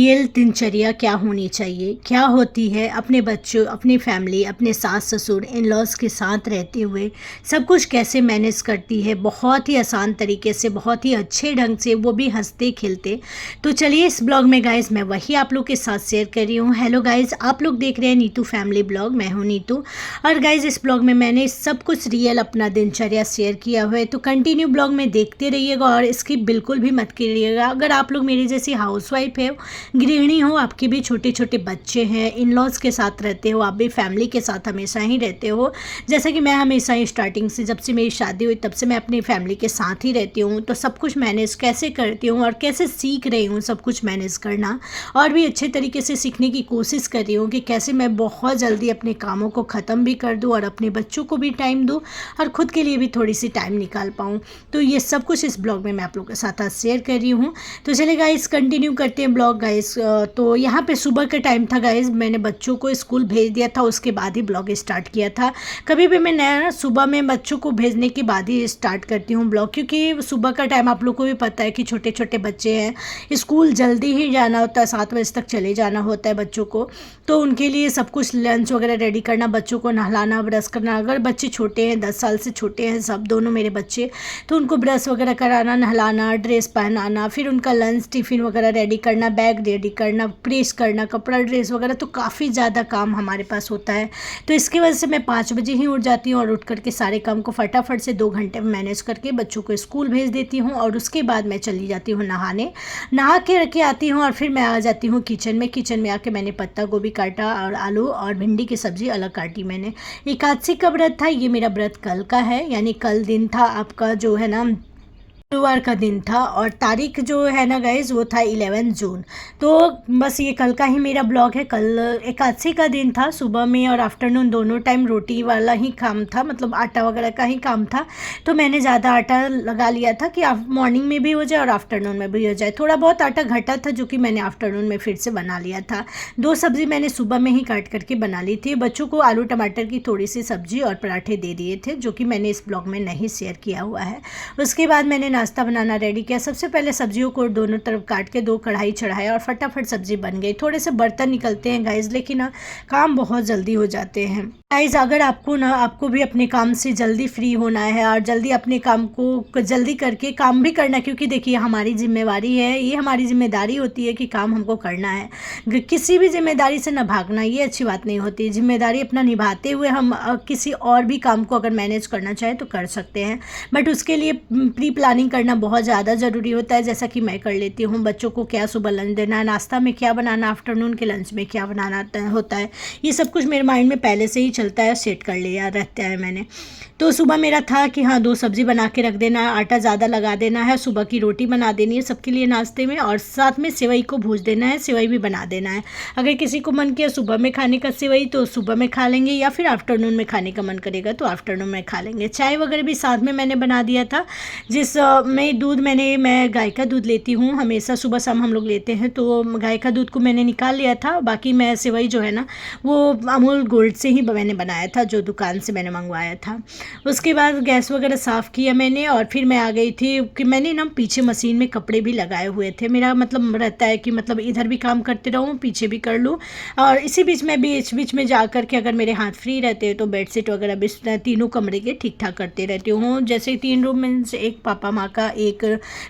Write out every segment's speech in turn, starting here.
Real दिनचर्या क्या होनी चाहिए, क्या होती है अपने बच्चों, अपनी फैमिली, अपने सास ससुर, इन लॉज के साथ रहते हुए सब कुछ कैसे मैनेज करती है बहुत ही आसान तरीके से, बहुत ही अच्छे ढंग से, वो भी हंसते खेलते। तो चलिए इस ब्लॉग में गाइज मैं वही आप लोग के साथ शेयर कर रही हूँ। हेलो गाइज, आप लोग देख रहे हैं नीतू फैमिली ब्लॉग। मैं हूँ नीतू और गाइज इस ब्लॉग में मैंने सब कुछ रियल अपना दिनचर्या शेयर किया हुआ है, तो कंटिन्यू ब्लॉग में देखते रहिएगा और इसकी बिल्कुल भी मत करिएगा। अगर आप लोग मेरी जैसी हाउसवाइफ है, गृहिणी हो, आपके भी छोटे छोटे बच्चे हैं, इन लॉज के साथ रहते हो, आप भी फैमिली के साथ हमेशा ही रहते हो, जैसा कि मैं हमेशा ही स्टार्टिंग से, जब से मेरी शादी हुई तब से मैं अपनी फैमिली के साथ ही रहती हूँ, तो सब कुछ मैनेज कैसे करती हूँ और कैसे सीख रही हूँ सब कुछ मैनेज करना, और भी अच्छे तरीके से सीखने की कोशिश कर रही हूँ कि कैसे मैं बहुत जल्दी अपने कामों को ख़त्म भी कर दूँ और अपने बच्चों को भी टाइम दूँ और ख़ुद के लिए भी थोड़ी सी टाइम निकाल पाऊँ। तो ये सब कुछ इस ब्लॉग में मैं आप लोगों के साथ आज शेयर कर रही हूँ। तो चलिए गाइस कंटिन्यू करते हैं ब्लॉग गाइस। तो यहाँ पे सुबह का टाइम था गाइस, मैंने बच्चों को स्कूल भेज दिया था, उसके बाद ही ब्लॉग स्टार्ट किया था। कभी भी मैं नया सुबह में बच्चों को भेजने के बाद ही स्टार्ट करती हूँ ब्लॉग, क्योंकि सुबह का टाइम आप लोग को भी पता है कि छोटे छोटे बच्चे हैं, स्कूल जल्दी ही जाना होता है, 7 बजे तक चले जाना होता है बच्चों को, तो उनके लिए सब कुछ लंच वगैरह रेडी करना, बच्चों को नहलाना, ब्रश करना। अगर बच्चे छोटे हैं, 10 साल से छोटे हैं सब दोनों मेरे बच्चे, तो उनको ब्रश वगैरह कराना, नहलाना, ड्रेस पहनाना, फिर उनका लंच टिफ़िन वगैरह रेडी करना, बैग रेडी करना, प्रेस करना, कपड़ा ड्रेस वगैरह, तो काफ़ी ज़्यादा काम हमारे पास होता है। तो इसकी वजह से मैं 5 बजे ही उठ जाती हूँ और उठ करके सारे काम को फटाफट से 2 घंटे में मैनेज करके बच्चों को स्कूल भेज देती हूँ, और उसके बाद मैं चली जाती हूँ नहाने। नहा के रख के आती हूँ और फिर मैं आ जाती हूँ किचन में। किचन में आके मैंने पत्ता गोभी काटा और आलू और भिंडी की सब्ज़ी अलग काटी मैंने। एकादशी का व्रत था, ये मेरा व्रत कल का है, यानी कल दिन था आपका जो है ना, गुरुवार का दिन था, और तारीख जो है ना गाइज वो था 11 जून। तो बस ये कल का ही मेरा ब्लॉग है। कल एकादशी का दिन था, सुबह में और आफ्टरनून दोनों टाइम रोटी वाला ही काम था, मतलब आटा वगैरह का ही काम था। तो मैंने ज़्यादा आटा लगा लिया था कि मॉर्निंग में भी हो जाए और आफ्टरनून में भी हो जाए। थोड़ा बहुत आटा घटा था जो कि मैंने आफ्टरनून में फिर से बना लिया था। 2 सब्ज़ी मैंने सुबह में ही काट करके बना ली थी। बच्चों को आलू टमाटर की थोड़ी सी सब्ज़ी और पराठे दे दिए थे, जो कि मैंने इस ब्लॉग में नहीं शेयर किया हुआ है। उसके बाद मैंने नाश्ता बनाना रेडी किया। सबसे पहले सब्जियों को दोनों तरफ काट के 2 कढ़ाई चढ़ाया और फटाफट सब्जी बन गई। थोड़े से बर्तन निकलते हैं गाइज, लेकिन काम बहुत जल्दी हो जाते हैं गाइज। अगर आपको भी अपने काम से जल्दी फ्री होना है और जल्दी अपने काम को जल्दी करके काम भी करना, क्योंकि देखिए हमारी जिम्मेवारी है, ये हमारी जिम्मेदारी होती है कि काम हमको करना है। किसी भी जिम्मेदारी से न भागना, ये अच्छी बात नहीं होती। जिम्मेदारी अपना निभाते हुए हम किसी और भी काम को अगर मैनेज करना चाहें तो कर सकते हैं, बट उसके लिए प्री प्लानिंग करना बहुत ज़्यादा ज़रूरी होता है, जैसा कि मैं कर लेती हूँ। बच्चों को क्या सुबह लंच देना है, नाश्ता में क्या बनाना, आफ्टरनून के लंच में क्या बनाना होता है, ये सब कुछ मेरे माइंड में पहले से ही चलता है, सेट कर लिया रहता है मैंने। तो सुबह मेरा था कि हाँ 2 सब्ज़ी बना के रख देना है, आटा ज़्यादा लगा देना है, सुबह की रोटी बना देनी है सबके लिए नाश्ते में, और साथ में सेवई को भूज देना है, सेवई भी बना देना है। अगर किसी को मन किया सुबह में खाने का सेवई तो सुबह में खा लेंगे, या फिर आफ्टरनून में खाने का मन करेगा तो आफ्टरनून में खा लेंगे। चाय वगैरह भी साथ में मैंने बना दिया था। में दूध मैं गाय का दूध लेती हूँ, हमेशा सुबह शाम हम लोग लेते हैं, तो गाय का दूध को मैंने निकाल लिया था। बाकी मैं सेवई जो है ना वो अमूल गोल्ड से ही मैंने बनाया था, जो दुकान से मैंने मंगवाया था। उसके बाद गैस वगैरह साफ़ किया मैंने, और फिर मैं आ गई थी कि मैंने ना पीछे मशीन में कपड़े भी लगाए हुए थे। मेरा मतलब रहता है कि मतलब इधर भी काम करते रहूँ, पीछे भी कर लूँ, और इसी बीच में जा कर के अगर मेरे हाथ फ्री रहते हैं तो बेडशीट वगैरह बिस्तर तीनों कमरे के ठीक ठाक करते रहती हूँ। जैसे 3 रूम में से एक पापा माँ का, एक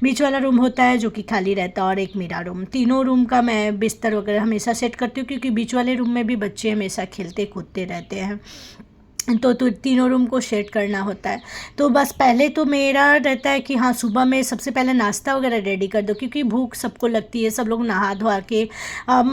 बीच वाला रूम होता है जो कि खाली रहता है, और एक मेरा रूम, तीनों रूम का मैं बिस्तर वगैरह हमेशा सेट करती हूँ, क्योंकि बीच वाले रूम में भी बच्चे हमेशा खेलते कूदते रहते हैं, तो तीनों रूम को सेट करना होता है। तो बस पहले तो मेरा रहता है कि हाँ सुबह में सबसे पहले नाश्ता वगैरह रेडी कर दो, क्योंकि भूख सबको लगती है। सब लोग नहा धोआ के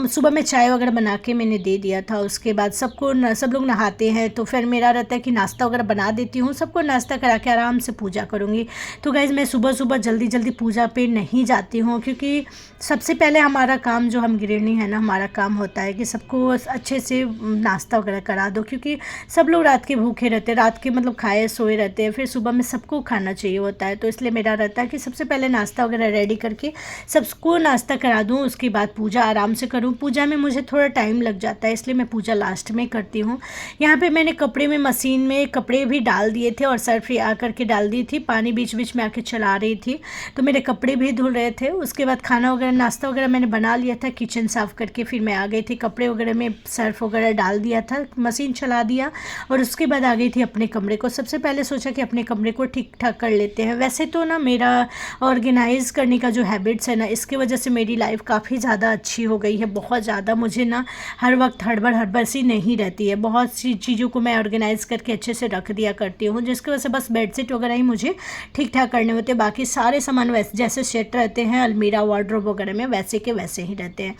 सुबह में चाय वगैरह बना के मैंने दे दिया था। उसके बाद सब लोग नहाते हैं, तो फिर मेरा रहता है कि नाश्ता वगैरह बना देती हूँ, सबको नाश्ता करा के आराम से पूजा करूँगी। तो गाइज़ मैं सुबह सुबह जल्दी पूजा पे नहीं जाती हूँ, क्योंकि सबसे पहले हमारा काम, जो हम गृहिणी है ना, हमारा काम होता है कि सबको अच्छे से नाश्ता वगैरह करा दो, क्योंकि सब लोग रात रात के भूखे रहते हैं, रात के मतलब खाए सोए रहते हैं, फिर सुबह में सबको खाना चाहिए होता है। तो इसलिए मेरा रहता है कि सबसे पहले नाश्ता वगैरह रेडी करके सबको नाश्ता करा दूँ, उसके बाद पूजा आराम से करूँ। पूजा में मुझे थोड़ा टाइम लग जाता है, इसलिए मैं पूजा लास्ट में करती हूँ। यहाँ पे मैंने कपड़े में मशीन में कपड़े भी डाल दिए थे और सर्फ आकर के डाल दी थी, पानी बीच बीच में आके चला रही थी, तो मेरे कपड़े भी धुल रहे थे। उसके बाद खाना वगैरह नाश्ता वगैरह मैंने बना लिया था, किचन साफ़ करके फिर मैं आ गई थी। कपड़े वगैरह में सर्फ वगैरह डाल दिया था, मशीन चला दिया और उसके बाद आ गई थी अपने कमरे को। सबसे पहले सोचा कि अपने कमरे को ठीक ठाक कर लेते हैं। वैसे तो ना मेरा ऑर्गेनाइज़ करने का जो हैबिट्स है ना, इसकी वजह से मेरी लाइफ काफ़ी ज़्यादा अच्छी हो गई है। बहुत ज़्यादा मुझे ना हर वक्त हड़बड़ सी नहीं रहती है। बहुत सी चीज़ों को मैं ऑर्गेनाइज़ करके अच्छे से रख दिया करती हूँ, जिसकी वजह से बस बेडशीट वगैरह ही मुझे ठीक ठाक करने होते हैं। बाकी सारे सामान वैसे जैसे सेट रहते हैं अलमीरा वार्डरोब वगैरह में, वैसे के वैसे ही रहते हैं।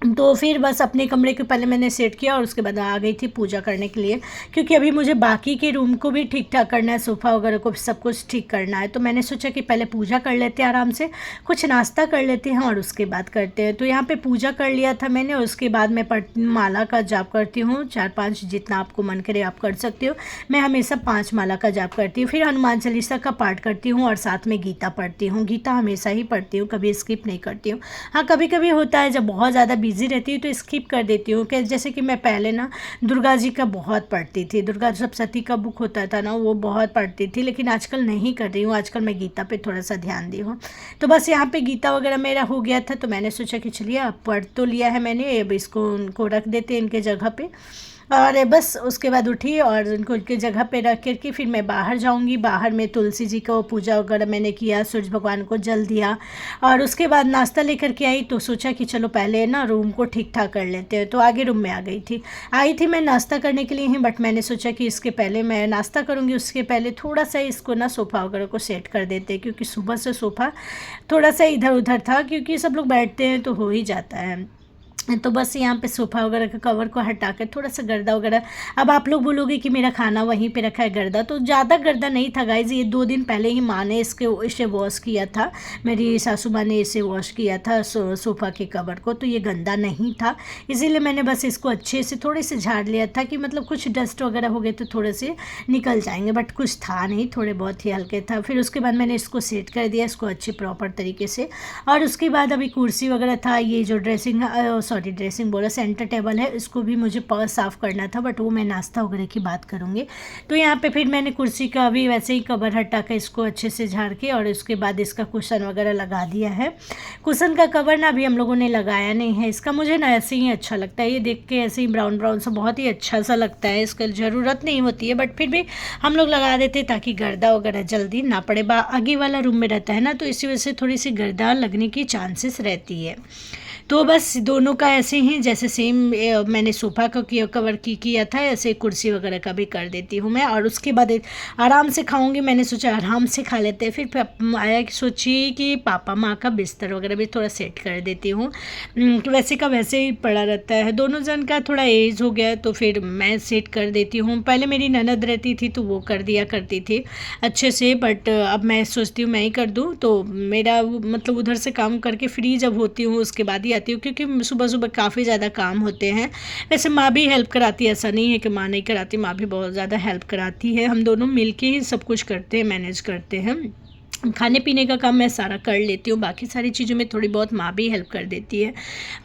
तो फिर बस अपने कमरे के पहले मैंने सेट किया और उसके बाद आ गई थी पूजा करने के लिए, क्योंकि अभी मुझे बाकी के रूम को भी ठीक ठाक करना है, सोफ़ा वगैरह को सब कुछ ठीक करना है। तो मैंने सोचा कि पहले पूजा कर लेते हैं आराम से, कुछ नाश्ता कर लेते हैं और उसके बाद करते हैं। तो यहाँ पे पूजा कर लिया था मैंने और उसके बाद मैं माला का जाप करती हूँ, 4-5 जितना आपको मन करे आप कर सकते हो। मैं हमेशा 5 माला का जाप करती हूँ। फिर हनुमान चालीसा का पाठ करती हूँ और साथ में गीता पढ़ती हूँ। गीता हमेशा ही पढ़ती हूँ, कभी स्किप नहीं करती हूँ। हाँ, कभी कभी होता है जब बहुत ज़्यादा बिजी रहती हूँ तो स्किप कर देती हूँ। कि जैसे कि मैं पहले ना दुर्गा जी का बहुत पढ़ती थी, दुर्गा सप्तशती का बुक होता था ना, वो बहुत पढ़ती थी, लेकिन आजकल नहीं कर रही हूँ। आजकल मैं गीता पे थोड़ा सा ध्यान दी हूँ। तो बस यहाँ पे गीता वगैरह मेरा हो गया था, तो मैंने सोचा कि चलिए अब पढ़ तो लिया है मैंने, अब इसको उनको रख देते इनके जगह पे। और बस उसके बाद उठी और उनको उनकी जगह पे रख करके फिर मैं बाहर जाऊंगी। बाहर में तुलसी जी को पूजा वगैरह मैंने किया, सूरज भगवान को जल दिया और उसके बाद नाश्ता लेकर के आई। तो सोचा कि चलो पहले ना रूम को ठीक ठाक कर लेते हैं, तो आगे रूम में आई थी मैं नाश्ता करने के लिए ही, बट मैंने सोचा कि इसके पहले मैं नाश्ता करूँगी, उसके पहले थोड़ा सा इसको ना सोफ़ा वगैरह को सेट कर देते हैं, क्योंकि सुबह से सोफ़ा थोड़ा सा इधर उधर था, क्योंकि सब लोग बैठते हैं तो हो ही जाता है। तो बस यहाँ पे सोफ़ा वगैरह का कवर को हटा कर थोड़ा सा गर्दा वगैरह, अब आप लोग बोलोगे कि मेरा खाना वहीं पे रखा है गर्दा, तो ज़्यादा गर्दा नहीं था गाइज। ये 2 दिन पहले ही माँ ने इसे वॉश किया था, मेरी सासू माँ ने इसे वॉश किया था सोफ़ा के कवर को, तो ये गंदा नहीं था। इसीलिए मैंने बस इसको अच्छे से थोड़े से झाड़ लिया था कि मतलब कुछ डस्ट वगैरह हो गए तो थोड़े से निकल जाएंगे, बट कुछ था नहीं, थोड़े बहुत ही हल्के था। फिर उसके बाद मैंने इसको सेट कर दिया इसको अच्छे प्रॉपर तरीके से। और उसके बाद अभी कुर्सी वगैरह था, ये जो ड्रेसिंग बोला सेंटर टेबल है, इसको भी मुझे साफ़ करना था, बट वो मैं नाश्ता वगैरह की बात करूँगी। तो यहाँ पे फिर मैंने कुर्सी का अभी वैसे ही कवर हटा कर इसको अच्छे से झाड़ के और उसके बाद इसका कुशन वगैरह लगा दिया है। कुशन का कवर ना अभी हम लोगों ने लगाया नहीं है, इसका मुझे ना ऐसे ही अच्छा लगता है, ये देख के ऐसे ही ब्राउन ब्राउन सा बहुत ही अच्छा सा लगता है, इसका ज़रूरत नहीं होती है, बट फिर भी हम लोग लगा देते ताकि गर्दा वगैरह जल्दी ना पड़े। आगे वाला रूम में रहता है ना, तो इसी वजह से थोड़ी सी गर्दा लगने की चांसेस रहती है। तो बस दोनों का ऐसे ही जैसे सेम मैंने सोफ़ा का कवर किया था, ऐसे कुर्सी वगैरह का भी कर देती हूँ मैं। और उसके बाद आराम से खाऊंगी, मैंने सोचा आराम से खा लेते हैं। फिर आया कि सोची कि पापा माँ का बिस्तर वगैरह भी थोड़ा सेट कर देती हूँ, वैसे का वैसे ही पड़ा रहता है, दोनों जन का थोड़ा एज हो गया तो फिर मैं सेट कर देती हूँ। पहले मेरी ननद रहती थी तो वो कर दिया करती थी अच्छे से, बट अब मैं सोचती हूँ मैं ही कर दूँ। तो मेरा मतलब उधर से काम करके फ्री जब होती हूँ उसके बाद ही आती हूँ, क्योंकि सुबह सुबह काफ़ी ज़्यादा काम होते हैं। वैसे माँ भी हेल्प कराती है, ऐसा नहीं है कि माँ नहीं कराती, माँ भी बहुत ज़्यादा हेल्प कराती है। हम दोनों मिलके ही सब कुछ करते हैं, मैनेज करते हैं। खाने पीने का काम मैं सारा कर लेती हूँ, बाकी सारी चीज़ों में थोड़ी बहुत माँ भी हेल्प कर देती है।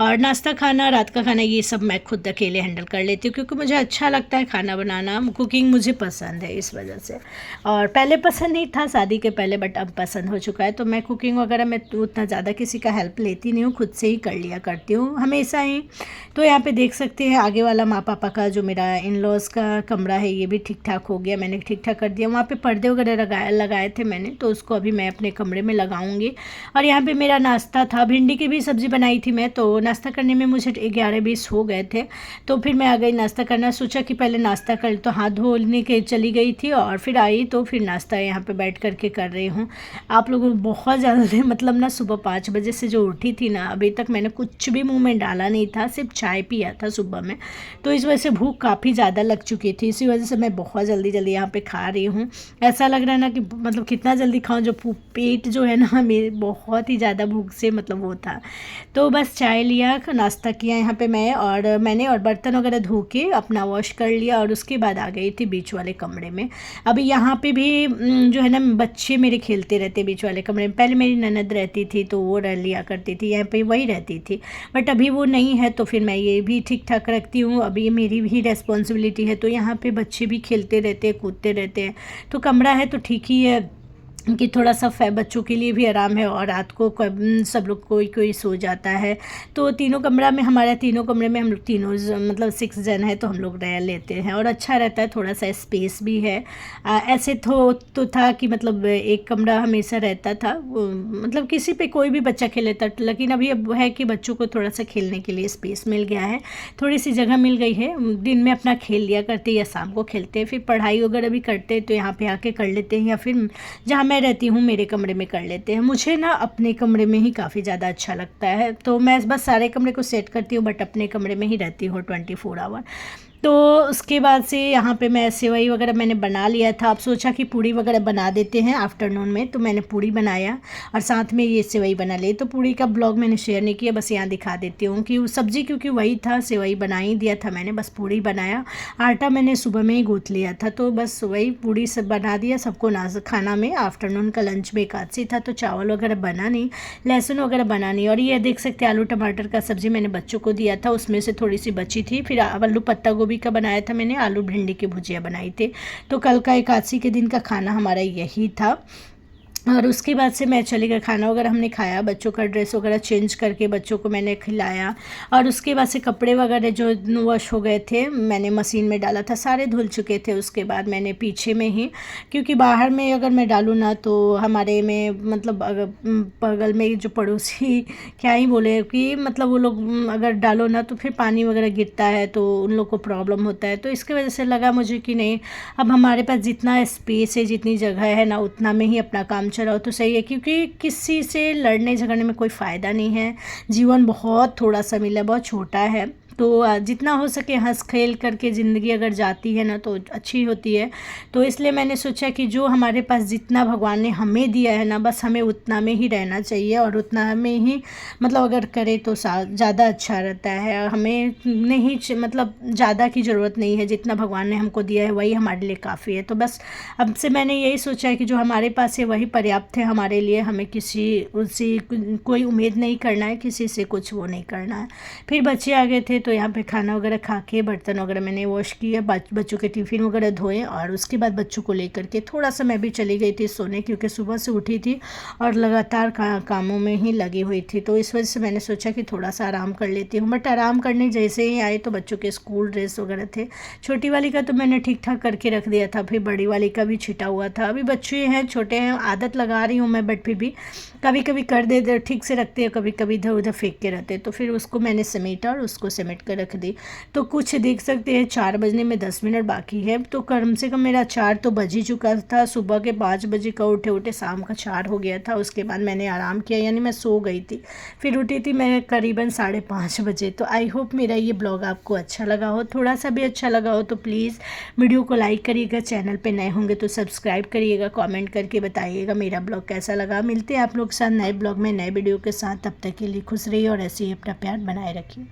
और नाश्ता खाना, रात का खाना, ये सब मैं खुद अकेले हैंडल कर लेती हूँ, क्योंकि मुझे अच्छा लगता है खाना बनाना, कुकिंग मुझे पसंद है इस वजह से। और पहले पसंद नहीं था शादी के पहले, बट अब पसंद हो चुका है। तो मैं कुकिंग वगैरह में उतना ज़्यादा किसी का हेल्प लेती नहीं हूँ, खुद से ही कर लिया करती हूँ हमेशा ही। तो यहाँ पर देख सकते हैं आगे वाला माँ पापा का जो मेरा इन लॉज़ का कमरा है, ये भी ठीक ठाक हो गया, मैंने ठीक ठाक कर दिया। वहाँ पर पर्दे वगैरह लगाए थे मैंने, तो उसको अभी मैं अपने कमरे में लगाऊंगी। और यहाँ पे मेरा नाश्ता था, भिंडी की भी सब्ज़ी बनाई थी मैं, तो नाश्ता करने में मुझे 11-20 हो गए थे। तो फिर मैं आ गई नाश्ता करना, सोचा कि पहले नाश्ता कर, तो हाथ धोने के चली गई थी और फिर आई तो फिर नाश्ता यहाँ पे बैठ करके कर रही हूँ। आप लोगों को बहुत ज़्यादा मतलब ना सुबह 5 बजे से जो उठी थी ना, अभी तक मैंने कुछ भी मुँह में डाला नहीं था, सिर्फ चाय पिया था सुबह में। तो इस वजह से भूख काफ़ी ज़्यादा लग चुकी थी, इसी वजह से मैं बहुत जल्दी यहाँ पर खा रही हूँ। ऐसा लग रहा है ना कि मतलब कितना जल्दी खाऊँ, जो पेट जो है ना मेरे बहुत ही ज़्यादा भूख से मतलब वो था। तो बस चाय लिया, नाश्ता किया यहाँ पे मैंने और बर्तन वगैरह धो के अपना वॉश कर लिया और उसके बाद आ गई थी बीच वाले कमरे में। अभी यहाँ पे भी जो है ना बच्चे मेरे खेलते रहते बीच वाले कमरे में। पहले मेरी ननद रहती थी तो वो रह लिया करती थी, यहाँ पे वही रहती थी, बट अभी वो नहीं है तो फिर मैं ये भी ठीक ठाक रखती हूँ। अभी ये मेरी भी रिस्पॉन्सिबिलिटी है, तो यहाँ पे बच्चे भी खेलते रहते हैं, कूदते रहते हैं, तो कमरा है तो ठीक ही है कि थोड़ा सा बच्चों के लिए भी आराम है और रात को सब लोग कोई कोई सो जाता है। तो तीनों कमरा में हमारे तीनों कमरे में हम लोग तीनों मतलब 6 जन है तो हम लोग रह लेते हैं और अच्छा रहता है, थोड़ा सा स्पेस भी है। ऐसे तो था कि मतलब एक कमरा हमेशा रहता था, मतलब किसी पे कोई भी बच्चा खेल लेता, लेकिन अभी अब है कि बच्चों को थोड़ा सा खेलने के लिए स्पेस मिल गया है, थोड़ी सी जगह मिल गई है। दिन में अपना खेल लिया करते या शाम को खेलते हैं, फिर पढ़ाई वगैरह भी करते हैं तो यहाँ पे आके कर लेते हैं, या फिर जहाँ मैं रहती हूँ मेरे कमरे में कर लेते हैं। मुझे ना अपने कमरे में ही काफ़ी ज़्यादा अच्छा लगता है, तो मैं बस सारे कमरे को सेट करती हूँ बट अपने कमरे में ही रहती हूँ 24 आवर। तो उसके बाद से यहाँ पे मैं सेवई वगैरह मैंने बना लिया था। अब सोचा कि पूड़ी वगैरह बना देते हैं आफ्टरनून में, तो मैंने पूड़ी बनाया और साथ में ये सेवई बना ली। तो पूड़ी का ब्लॉग मैंने शेयर नहीं किया, बस यहाँ दिखा देती हूँ कि सब्ज़ी क्योंकि वही था, सेवई बना ही दिया था मैंने, बस पूड़ी बनाया। आटा मैंने सुबह में ही गूँथ लिया था, तो बस वही पूड़ी सब बना दिया सबको खाना में। आफ्टरनून का लंच में एकादशी था तो चावल वगैरह बना नहीं, लहसुन वगैरह बना नहीं। और ये देख सकते हैं आलू टमाटर का सब्ज़ी मैंने बच्चों को दिया था, उसमें से थोड़ी सी बची थी। फिर आलू पत्ता गोभी का बनाया था मैंने, आलू भिंडी की भुजिया बनाई थी। तो कल का एकादशी के दिन का खाना हमारा यही था। और उसके बाद से मैं चली गई, खाना वगैरह हमने खाया, बच्चों का ड्रेस वगैरह चेंज करके बच्चों को मैंने खिलाया। और उसके बाद से कपड़े वगैरह जो वॉश हो गए थे मैंने मशीन में डाला था, सारे धुल चुके थे। उसके बाद मैंने पीछे में ही, क्योंकि बाहर में अगर मैं डालूँ ना तो हमारे में मतलब अगर बगल में जो पड़ोसी क्या ही बोले कि मतलब वो लोग अगर डालो ना तो फिर पानी वगैरह गिरता है तो उन लोग को प्रॉब्लम होता है। तो इसकी वजह से लगा मुझे कि नहीं, अब हमारे पास जितना स्पेस है, जितनी जगह है ना, उतना में ही अपना काम चलाओ तो सही है, क्योंकि किसी से लड़ने झगड़ने में कोई फ़ायदा नहीं है। जीवन बहुत थोड़ा सा मिला है, बहुत छोटा है, तो जितना हो सके हंस खेल करके ज़िंदगी अगर जाती है ना तो अच्छी होती है। तो इसलिए मैंने सोचा कि जो हमारे पास जितना भगवान ने हमें दिया है ना, बस हमें उतना में ही रहना चाहिए और उतना में ही मतलब अगर करें तो ज़्यादा अच्छा रहता है। हमें नहीं मतलब ज़्यादा की ज़रूरत नहीं है, जितना भगवान ने हमको दिया है वही हमारे लिए काफ़ी है। तो बस अब से मैंने यही सोचा है कि जो हमारे पास है वही पर्याप्त है हमारे लिए, हमें किसी उससे कोई उम्मीद नहीं करना है, किसी से कुछ वो नहीं करना है। फिर बच्चे आ गए थे तो यहाँ पे खाना वगैरह खा के बर्तन वगैरह मैंने वॉश किया, बच्चों के टिफ़िन वगैरह धोए और उसके बाद बच्चों को लेकर के थोड़ा सा मैं भी चली गई थी सोने, क्योंकि सुबह से उठी थी और लगातार कामों में ही लगी हुई थी। तो इस वजह से मैंने सोचा कि थोड़ा सा आराम कर लेती हूँ। बट आराम करने जैसे ही आए तो बच्चों के स्कूल ड्रेस वगैरह थे, छोटी वाली का तो मैंने ठीक ठाक करके रख दिया था, फिर बड़ी वाली का भी छिटा हुआ था। अभी बच्चे हैं, छोटे हैं, आदत लगा रही हूँ मैं, बट फिर भी कभी कभी कर दे ठीक से रखते हैं, कभी कभी इधर उधर फेंक के रहते, तो फिर उसको मैंने समेटा और उसको समेट कर रख दी। तो कुछ देख सकते हैं 4 बजने में 10 मिनट बाकी है, तो कम से कम मेरा 4 तो बज ही चुका था। सुबह के 5 बजे का उठे शाम का 4 हो गया था। उसके बाद मैंने आराम किया, यानी मैं सो गई थी, फिर उठी थी मैं करीबन 5:30 बजे। तो आई होप मेरा ये ब्लॉग आपको अच्छा लगा हो, थोड़ा सा भी अच्छा लगा हो तो प्लीज़ वीडियो को लाइक करिएगा, चैनल पे नए होंगे तो सब्सक्राइब करिएगा, कमेंट करके बताइएगा मेरा ब्लॉग कैसा लगा। मिलते हैं आप लोग के साथ नए ब्लॉग में नए वीडियो के साथ, तब तक के लिए खुश रहिए और ऐसे ही अपना प्यार बनाए रखिए।